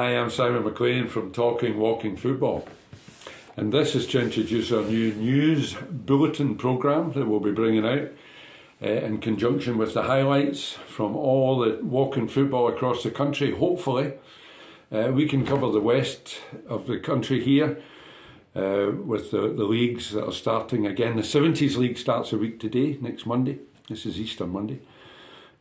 Hi, I'm Simon McLean from Talking Walking Football, and this is to introduce our new news bulletin programme that we'll be bringing out in conjunction with the highlights from all the walking football across the country. Hopefully we can cover the west of the country here with the leagues that are starting again. The 70s League starts a week today, next Monday. This is Easter Monday.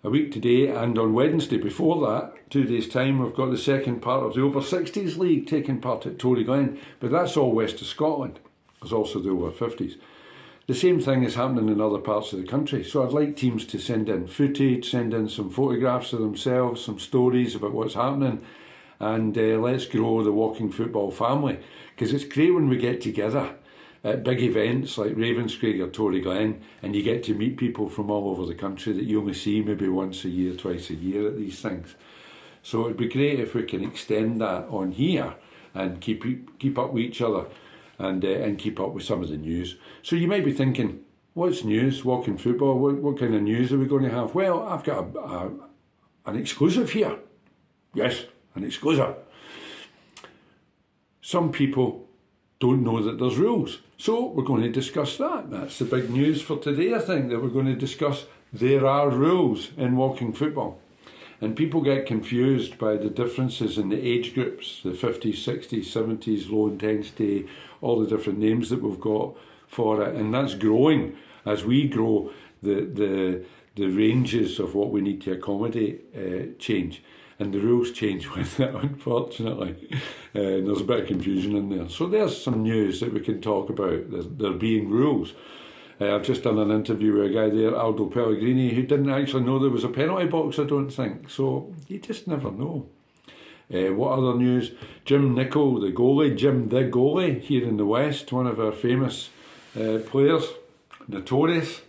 A week today, and on Wednesday before that, 2 days' time, we've got the second part of the Over 60s League taking part at Toryglen, but that's all west of Scotland. There's also the Over 50s. The same thing is happening in other parts of the country, so I'd like teams to send in footage, send in some photographs of themselves, some stories about what's happening, and let's grow the walking football family, because it's great when we get together at big events like Ravenscraig or Toryglen, and you get to meet people from all over the country that you only see maybe once a year, twice a year at these things. So it'd be great if we can extend that on here and keep up with each other and keep up with some of the news. So you might be thinking, what's news, walking football? What kind of news are we going to have? Well, I've got an exclusive here. Yes, an exclusive. Some people don't know that there's rules. So we're going to discuss that. That's the big news for today, I think, that we're going to discuss there are rules in walking football. And people get confused by the differences in the age groups, the 50s, 60s, 70s, low intensity, all the different names that we've got for it. And that's growing as we grow the ranges of what we need to accommodate change. And the rules change with it, unfortunately. And there's a bit of confusion in there. So there's some news that we can talk about. There being rules. I've just done an interview with a guy there, Aldo Pellegrini, who didn't actually know there was a penalty box, I don't think. So you just never know. What other news? Jim Nicholl, the goalie here in the West, one of our famous players, notorious,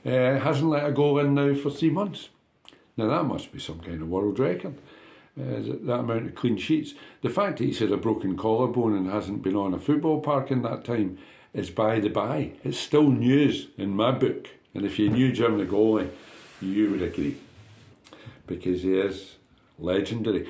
hasn't let a goal in now for 3 months. Now that must be some kind of world record, that amount of clean sheets. The fact that he's had a broken collarbone and hasn't been on a football park in that time is by the by. It's still news in my book, and if you knew Jim the goalie, you would agree, because he is legendary.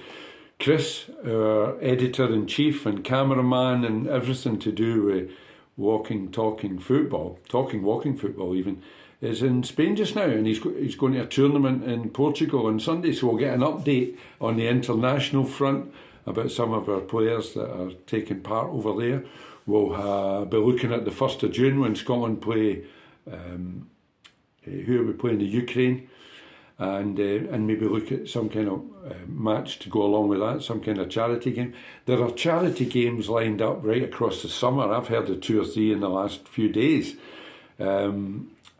Chris, our editor-in-chief and cameraman and everything to do with walking walking football even, is in Spain just now, and he's going to a tournament in Portugal on Sunday, so we'll get an update on the international front about some of our players that are taking part over there. We'll be looking at the 1st of June when Scotland play, who are we playing, the Ukraine, and maybe look at some kind of match to go along with that, some kind of charity game. There are charity games lined up right across the summer. I've heard of 2 or 3 in the last few days.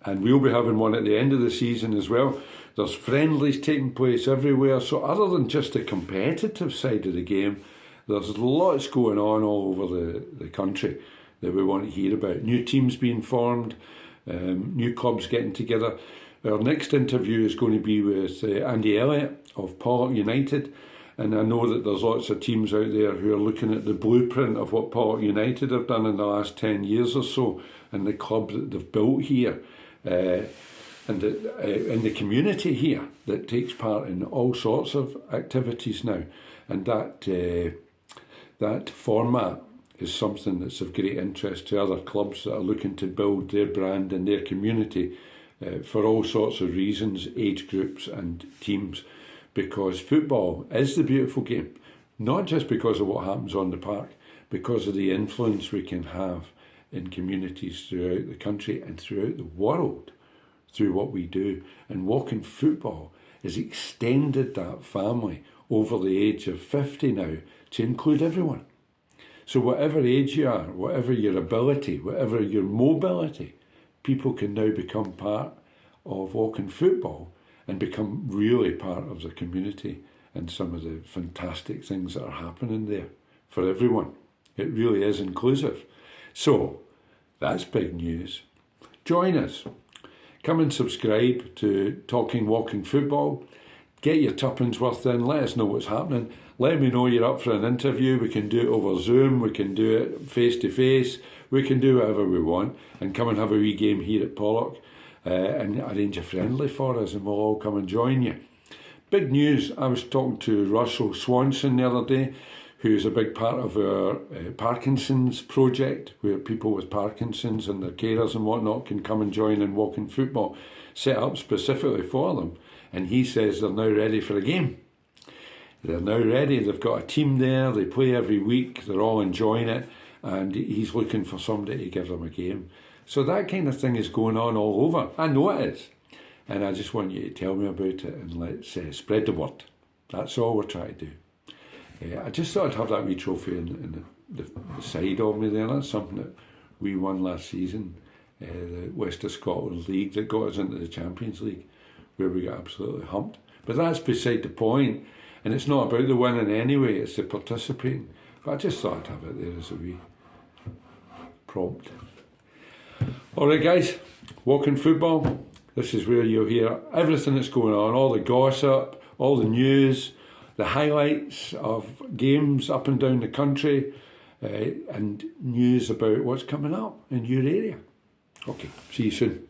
And we'll be having one at the end of the season as well. There's friendlies taking place everywhere. So other than just the competitive side of the game, there's lots going on all over the country that we want to hear about. New teams being formed, new clubs getting together. Our next interview is going to be with Andy Elliott of Pollok United. And I know that there's lots of teams out there who are looking at the blueprint of what Pollok United have done in the last 10 years or so, and the club that they've built here. And in the community here that takes part in all sorts of activities now, and that format is something that's of great interest to other clubs that are looking to build their brand and their community for all sorts of reasons, age groups and teams, because football is the beautiful game, not just because of what happens on the park, because of the influence we can have in communities throughout the country and throughout the world through what we do. And walking football has extended that family over the age of 50 now to include everyone. So whatever age you are, whatever your ability, whatever your mobility, people can now become part of walking football and become really part of the community and some of the fantastic things that are happening there for everyone. It really is inclusive. So, that's big news. Join us. Come and subscribe to Talking Walking Football. Get your tuppence worth in. Let us know what's happening. Let me know you're up for an interview. We can do it over Zoom. We can do it face to face. We can do whatever we want. And come and have a wee game here at Pollok. And arrange a friendly for us, and we'll all come and join you. Big news. I was talking to Russell Swanson the other day, who's a big part of our Parkinson's project, where people with Parkinson's and their carers and whatnot can come and join in walking football, set up specifically for them. And he says they're now ready for a game. They're now ready. They've got a team there. They play every week. They're all enjoying it. And he's looking for somebody to give them a game. So that kind of thing is going on all over. I know it is. And I just want you to tell me about it, and let's spread the word. That's all we're trying to do. I just thought I'd have that wee trophy in the side of me there. That's something that we won last season, the West of Scotland League that got us into the Champions League, where we got absolutely humped. But that's beside the point. And it's not about the winning anyway, it's the participating. But I just thought I'd have it there as a wee prompt. All right, guys, Walking Football. This is where you'll hear everything that's going on, all the gossip, all the news, the highlights of games up and down the country, and news about what's coming up in your area. Okay, see you soon.